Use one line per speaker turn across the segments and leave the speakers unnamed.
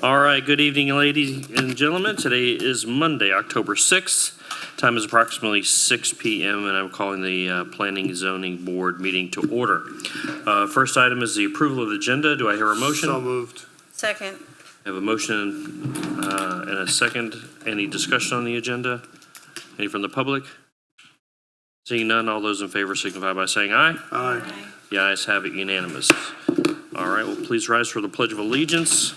All right, good evening, ladies and gentlemen. Today is Monday, October 6th. Time is approximately 6 p.m., and I'm calling the Planning and Zoning Board meeting to order. First item is the approval of the agenda. Do I hear a motion?
So moved.
Second.
I have a motion and a second. Any discussion on the agenda? Any from the public? Seeing none, all those in favor signify by saying aye.
Aye.
The ayes have it, unanimous. All right, well, please rise for the Pledge of Allegiance.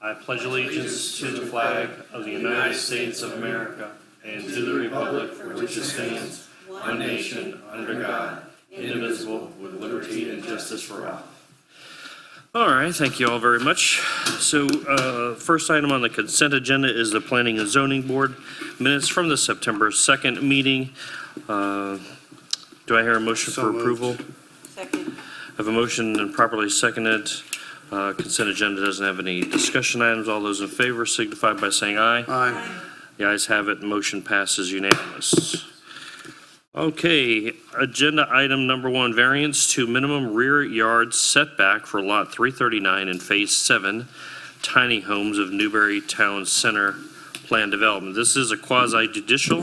I pledge allegiance to the flag of the United States of America and to the republic for which it stands, one nation, under God, indivisible, with liberty and justice for all. All right, thank you all very much. So first item on the consent agenda is the Planning and Zoning Board minutes from the September 2nd meeting. Do I hear a motion for approval?
Second.
I have a motion and properly seconded. Consent agenda doesn't have any discussion items. All those in favor signify by saying aye.
Aye.
The ayes have it. Motion passes unanimous. Okay, agenda item number 1, variance to minimum rear yard setback for lot 339 in phase 7, tiny homes of Newberry Town Center plan development. This is a quasi-judicial.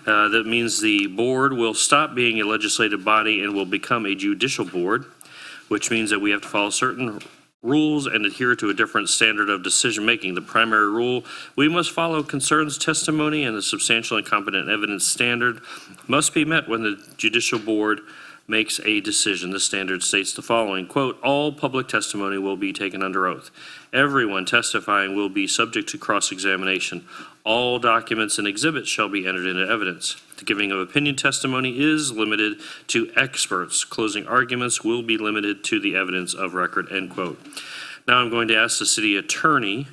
That means the board will stop being a legislative body and will become a judicial board, which means that we have to follow certain rules and adhere to a different standard of decision-making. The primary rule, we must follow concerns testimony, and the substantial and competent evidence standard must be met when the judicial board makes a decision. The standard states the following, quote, all public testimony will be taken under oath. Everyone testifying will be subject to cross-examination. All documents and exhibits shall be entered into evidence. The giving of opinion testimony is limited to experts. Closing arguments will be limited to the evidence of record, end quote. Now I'm going to ask the city attorney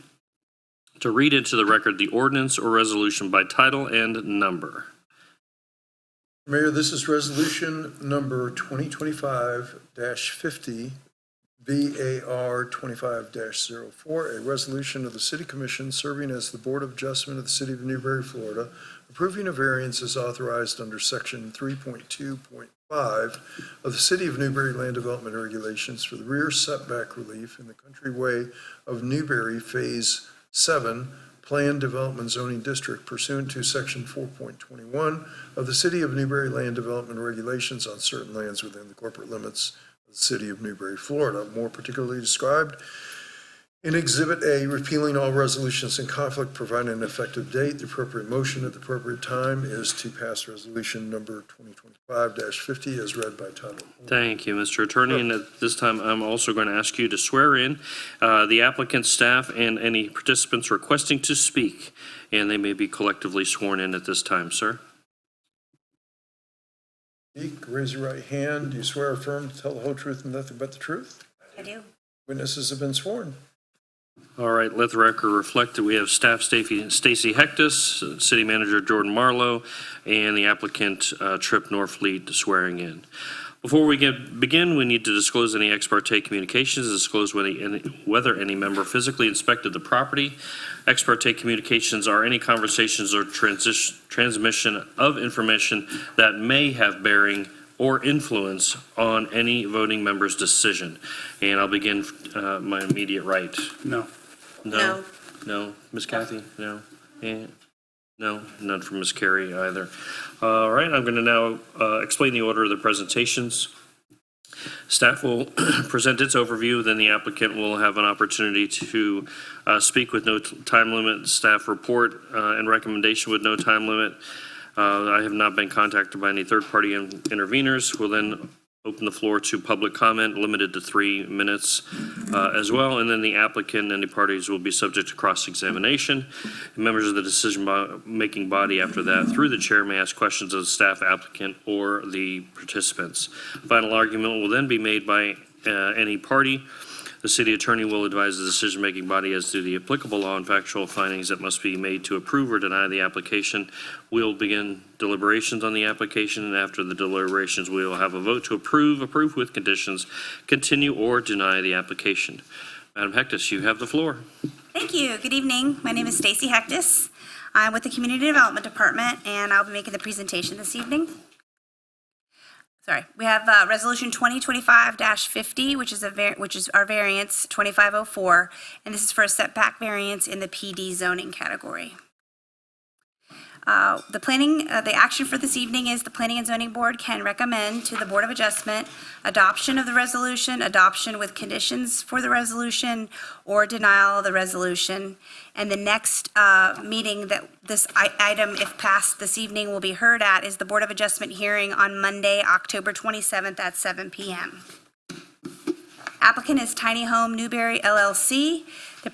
to read into the record the ordinance or resolution by title and number.
Mayor, this is resolution number 2025-50, VAR 25-04, a resolution of the City Commission serving as the Board of Adjustment of the City of Newberry, Florida, approving a variance as authorized under Section 3.2.5 of the City of Newberry Land Development Regulations for the rear setback relief in the countryway of Newberry Phase 7, Planned Development Zoning District pursuant to Section 4.21 of the City of Newberry Land Development Regulations on certain lands within the corporate limits of the City of Newberry, Florida, more particularly described in Exhibit A, repealing all resolutions in conflict, providing an effective date. The appropriate motion at the appropriate time is to pass resolution number 2025-50 as read by title.
Thank you, Mr. Attorney. And at this time, I'm also going to ask you to swear in the applicant, staff, and any participants requesting to speak, and they may be collectively sworn in at this time, sir.
Raise your right hand. Do you swear or affirm to tell the whole truth and nothing but the truth?
I do.
Witnesses have been sworn.
All right, let the record reflect that we have staff Stacy Hectus, city manager Jordan Marlowe, and the applicant Trip Norfleet swearing in. Before we begin, we need to disclose any ex parte communications, disclose whether any member physically inspected the property. Ex parte communications are any conversations or transmission of information that may have bearing or influence on any voting member's decision. And I'll begin my immediate right.
No.
No. No. Ms. Kathy? No. And no. None from Ms. Carey either. All right, I'm going to now explain the order of the presentations. Staff will present its overview, then the applicant will have an opportunity to speak with no time limit, staff report and recommendation with no time limit. I have not been contacted by any third-party interveners. We'll then open the floor to public comment, limited to 3 minutes as well, and then the applicant and the parties will be subject to cross-examination. Members of the decision-making body after that, through the chair, may ask questions of the staff, applicant, or the participants. Final argument will then be made by any party. The city attorney will advise the decision-making body as to the applicable law and factual findings that must be made to approve or deny the application. We'll begin deliberations on the application, and after the deliberations, we will have a vote to approve with conditions, continue, or deny the application. Madam Hectus, you have the floor.
Thank you. Good evening. My name is Stacy Hectus. I'm with the Community Development Department, and I'll be making the presentation this evening. We have Resolution 2025-50, which is our variance 2504, and this is for a setback variance in the PD zoning category. The action for this evening is the Planning and Zoning Board can recommend to the Board of Adjustment adoption of the resolution, adoption with conditions for the resolution, or denial of the resolution. And the next meeting that this item, if passed this evening, will be heard at is the Board of Adjustment hearing on Monday, October 27th at 7 p.m. Applicant is Tiny Home Newberry LLC. The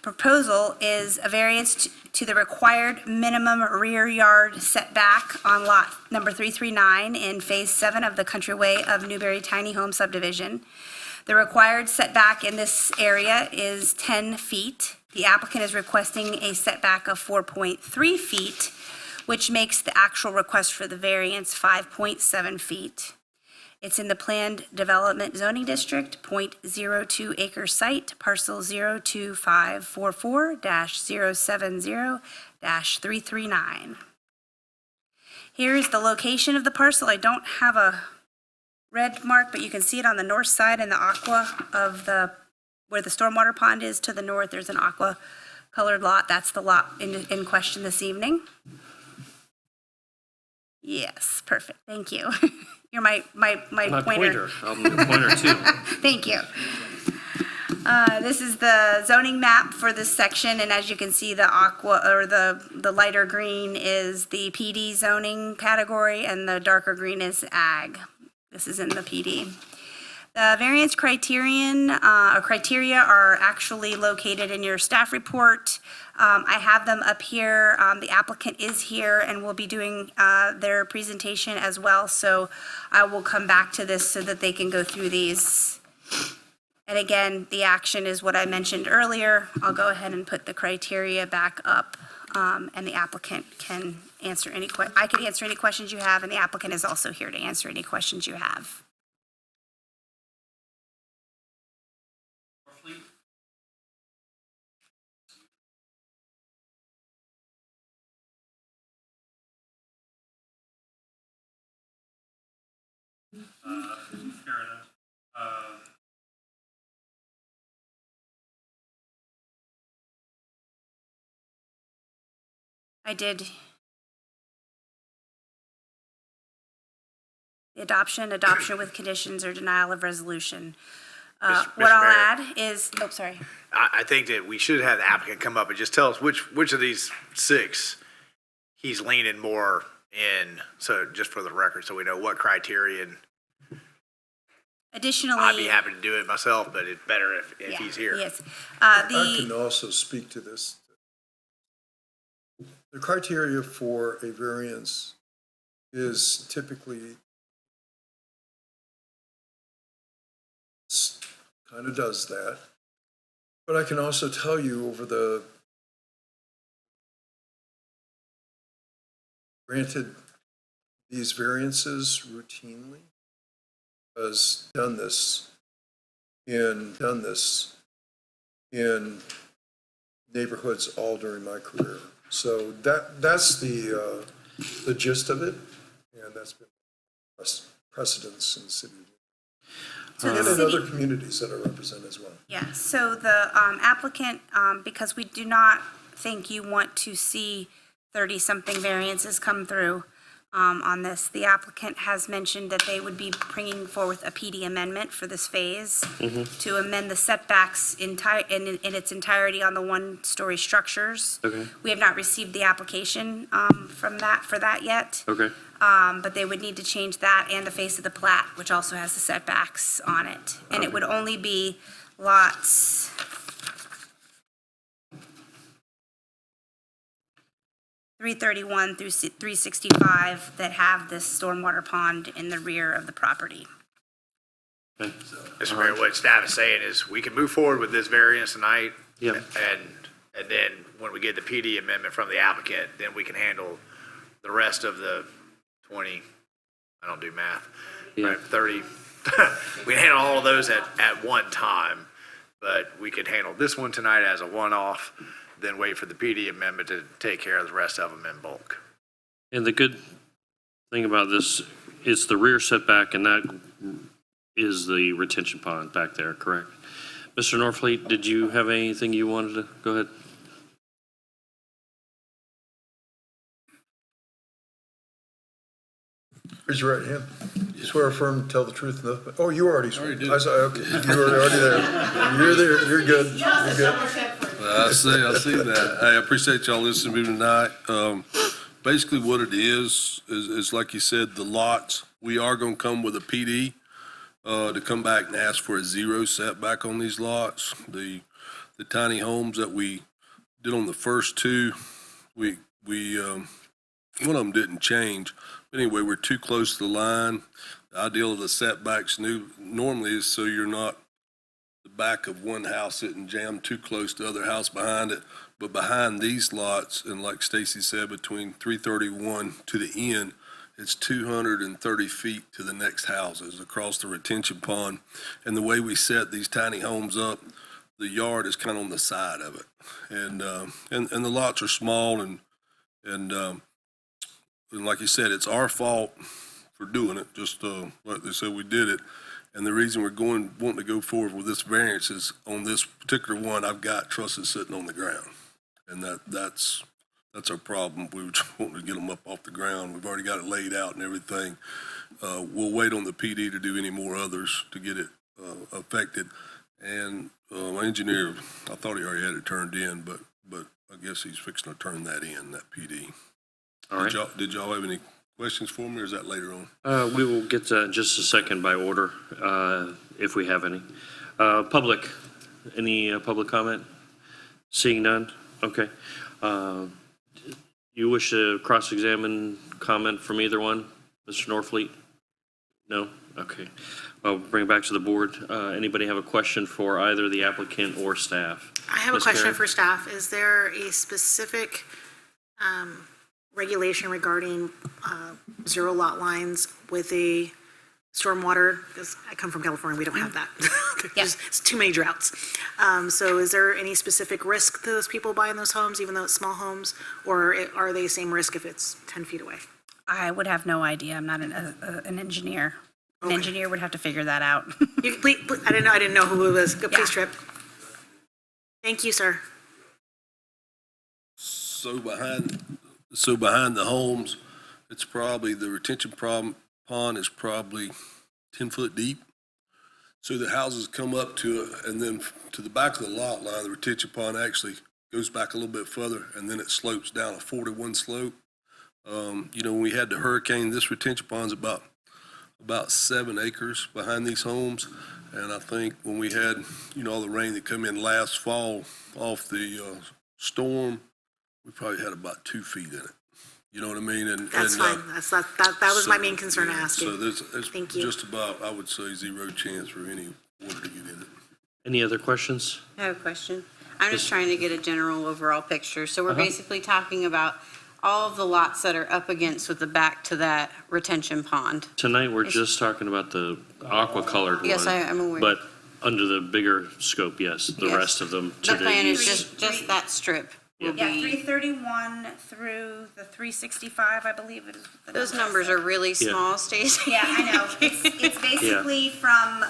proposal is a variance to the required minimum rear yard setback on lot number 339 in Phase 7 of the Countryway of Newberry Tiny Home subdivision. The required setback in this area is 10 feet. The applicant is requesting a setback of 4.3 feet, which makes the actual request for the variance 5.7 feet. It's in the Planned Development Zoning District, .02 acre site, parcel 02544-070-339. Here is the location of the parcel. I don't have a red mark, but you can see it on the north side in the aqua of where the stormwater pond is to the north. There's an aqua colored lot. That's the lot in question this evening. Yes, perfect. Thank you. You're my pointer.
I'm the pointer too.
Thank you. This is the zoning map for this section, and as you can see, the aqua, or the lighter green is the PD zoning category, and the darker green is ag. This is in the PD. The variance criteria are actually located in your staff report. I have them up here. The applicant is here and will be doing their presentation as well, so I will come back to this so that they can go through these. And again, the action is what I mentioned earlier. I'll go ahead and put the criteria back up, and the applicant can answer any I can answer any questions you have, and the applicant is also here to answer any questions you have.
Fair enough.
I did. The adoption with conditions, or denial of resolution.
Mr.
What I'll
Mayor.
add is, oh, sorry.
I think that we should have the applicant come up and just tell us which of these 6 he's leaning more in, so just for the record, so we know what criterion.
Additionally.
I'd be happy to do it myself, but it's better if
Yeah,
he's here.
Yes.
I can also speak to this. The criteria for a variance is typically, kind of does that. But I can also tell you over the granted these variances routinely, has done this in neighborhoods all during my career. So that's the gist of it, and that's been precedence in the city.
So
And
the
in
city-
other communities that I represent as well.
Yeah, so the applicant, because we do not think you want to see 30-something variances come through on this, the applicant has mentioned that they would be bringing forth a PD amendment for this phase to amend the setbacks in its entirety on the one-story structures.
Okay.
We have not received the application for that yet.
Okay.
But they would need to change that and the face of the plat, which also has the setbacks on it. And it would only be lots 331 through 365 that have this stormwater pond in the rear of the property.
Okay.
Mr. Mayor, what staff is saying is we can move forward with this variance tonight.
Yeah.
And then when we get the PD amendment from the applicant, then we can handle the rest of the 20, I don't do math,
Yeah.
right, 30. We can handle all of those at one time, but we could handle this one tonight as a one-off, then wait for the PD amendment to take care of the rest of them in bulk.
And the good thing about this It's the rear setback, and that is the retention pond back there, correct? Mr. Norfleet, did you have anything you wanted to, go ahead?
Raise your right hand. You swear or affirm to tell the truth and nothing. Oh, you already swore.
Already did.
I saw, okay, you were already there. You're there, you're good, you're good.
I see that. I appreciate y'all listening to me tonight. Basically what it is like you said, the lots, we are gonna come with a PD, to come back and ask for a 0 setback on these lots. The tiny homes that we did on the first two, we one of them didn't change. But anyway, we're too close to the line. The ideal of the setbacks normally is so you're not the back of one house sitting jammed too close to the other house behind it. But behind these lots, and like Stacy said, between 331 to the end, it's 230 feet to the next houses across the retention pond. And the way we set these tiny homes up, the yard is kind of on the side of it. And the lots are small and like you said, it's our fault for doing it, just like they said, we did it. And the reason we're wanting to go forward with this variance is on this particular one, I've got trusses sitting on the ground. And that's our problem. We were wanting to get them up off the ground. We've already got it laid out and everything. We'll wait on the PD to do any more others to get it affected. And my engineer, I thought he already had it turned in, but I guess he's fixing to turn that in, that PD.
All right.
Did y'all have any questions for me, or is that later on?
We will get to just a second by order, if we have any. Public, any public comment? Seeing none? Okay. You wish to cross-examine comment from either one? Mr. Norfleet? No? Okay. I'll bring it back to the board. Anybody have a question for either the applicant or staff?
I have a
Ms.
question
Carey?
for staff. Is there a specific regulation regarding 0 lot lines with a stormwater? Because I come from California, we don't have that. It's too many droughts. So is there any specific risk to those people buying those homes, even though it's small homes? Or are they same risk if it's 10 feet away?
I would have no idea. I'm not an engineer. An
Okay.
engineer would have to figure that out.
Please, I didn't know who it was. Please,
Yeah.
Tripp. Thank you, sir.
So behind the homes, it's probably, the retention pond is probably 10 foot deep. So the houses come up to it, and then to the back of the lot line, the retention pond actually goes back a little bit further, and then it slopes down a 41 slope. When we had the hurricane, this retention pond's about 7 acres behind these homes. And I think when we had, all the rain that come in last fall off the storm, we probably had about 2 feet in it. You know what I mean?
That's fine. That was my main concern to ask
So
you.
there's
Thank you.
just about, I would say, 0 chance for any water to get in it.
Any other questions?
I have a question. I'm just
Yes.
trying to get a general overall picture. So we're basically talking about all of the lots that are up against with the back to that retention pond.
Tonight, we're just talking about the aqua-colored one.
Yes, I'm aware.
But under the bigger scope, yes, the
Yes.
rest of them to
The plan is
east.
just that strip will
Yeah,
be,
331 through the 365, I believe it is. the
those
number I
numbers
said.
are really small, Stacy.
Yeah, I know. It's basically from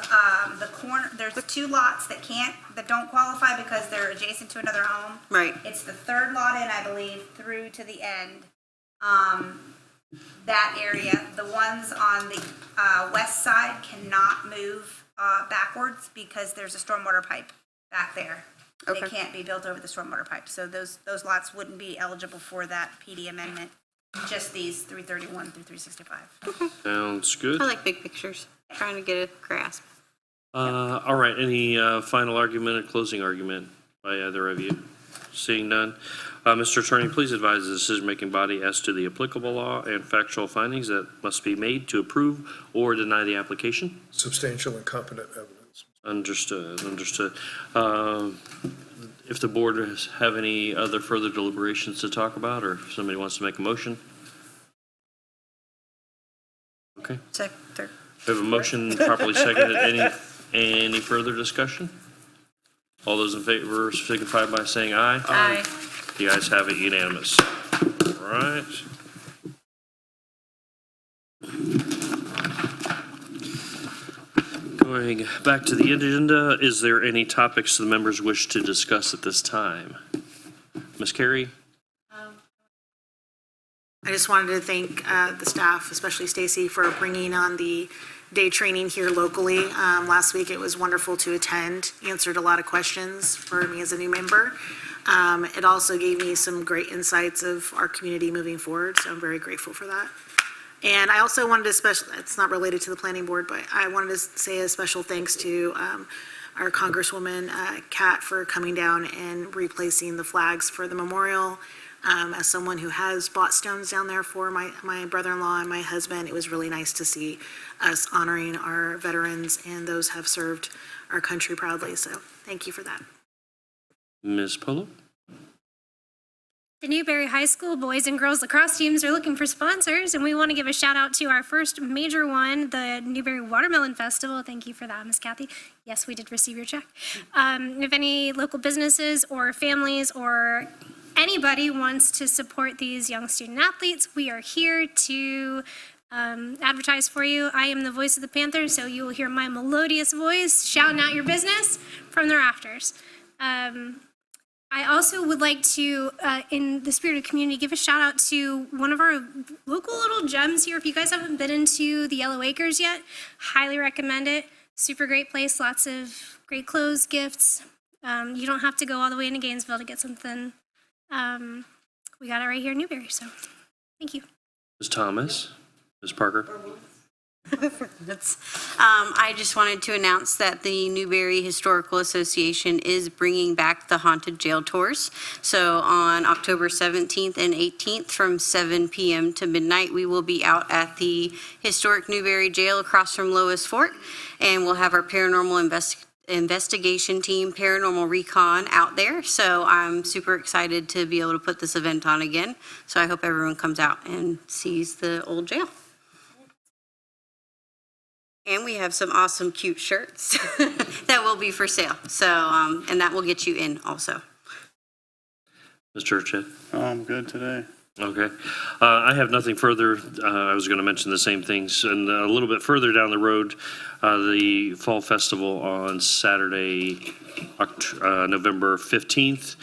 the corner, there's 2 lots that don't qualify because they're adjacent to another home.
Right.
It's the 3rd lot in, I believe, through to the end. That area, the ones on the west side cannot move backwards because there's a stormwater pipe back there. They
Okay.
can't be built over the stormwater pipe. So those lots wouldn't be eligible for that PD amendment, just these 331 through 365.
Sounds good.
I like big pictures, trying to get a grasp.
All right, any final argument or closing argument by either of you? Seeing none. Mr. Attorney, please advise the decision-making body as to the applicable law and factual findings that must be made to approve or deny the application.
Substantial and competent evidence.
Understood. If the board have any other further deliberations to talk about, or if somebody wants to make a motion? Okay.
Third.
We have a motion properly seconded. Any further discussion? All those in favor signify by saying aye.
Aye.
The ayes have it, unanimous. All right. Going back to the agenda, is there any topics the members wish to discuss at this time? Ms. Carey?
I just wanted to thank the staff, especially Stacy, for bringing on the day training here locally. Last week, it was wonderful to attend, answered a lot of questions for me as a new member. It also gave me some great insights of our community moving forward, so I'm very grateful for that. And I also wanted to it's not related to the planning board, but I wanted to say a special thanks to our Congresswoman, Kat, for coming down and replacing the flags for the memorial. As someone who has bought stones down there for my brother-in-law and my husband, it was really nice to see us honoring our veterans and those who have served our country proudly. So thank you for that.
Ms. Polo?
The Newberry High School boys and girls lacrosse teams are looking for sponsors, and we want to give a shout out to our first major one, the Newberry Watermelon Festival. Thank you for that, Miss Kathy. Yes, we did receive your check. If any local businesses or families or anybody wants to support these young student athletes, we are here to advertise for you. I am the voice of the Panthers, so you will hear my melodious voice shouting out your business from the rafters. I also would like to, in the spirit of community, give a shout out to one of our local little gems here. If you guys haven't been into the Yellow Acres yet, highly recommend it. Super great place, lots of great clothes, gifts. You don't have to go all the way into Gainesville to get something. We got it right here in Newberry, so thank you.
Ms. Thomas? Ms. Parker?
I just wanted to announce that the Newberry Historical Association is bringing back the haunted jail tours. So on October 17th and 18th from 7 p.m. to midnight, we will be out at the historic Newberry Jail across from Lois Fort, and we'll have our paranormal investigation team, Paranormal Recon, out there. So I'm super excited to be able to put this event on again. So I hope everyone comes out and sees the old jail. And we have some awesome, cute shirts that will be for sale. So, and that will get you in also.
Ms. Churchhead?
Oh, I'm good today.
Okay. I have nothing further. I was going to mention the same things. And a little bit further down the road, the Fall Festival on Saturday, November 15th.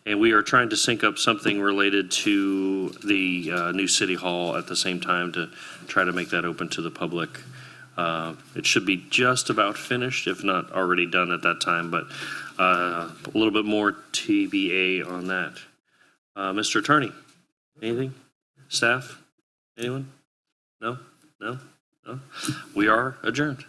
And we are trying to sync up something related to the new City Hall at the same time to try to make that open to the public. It should be just about finished, if not already done at that time, but a little bit more TBA on that. Mr. Attorney, anything? Staff? Anyone? No? No? No? We are adjourned.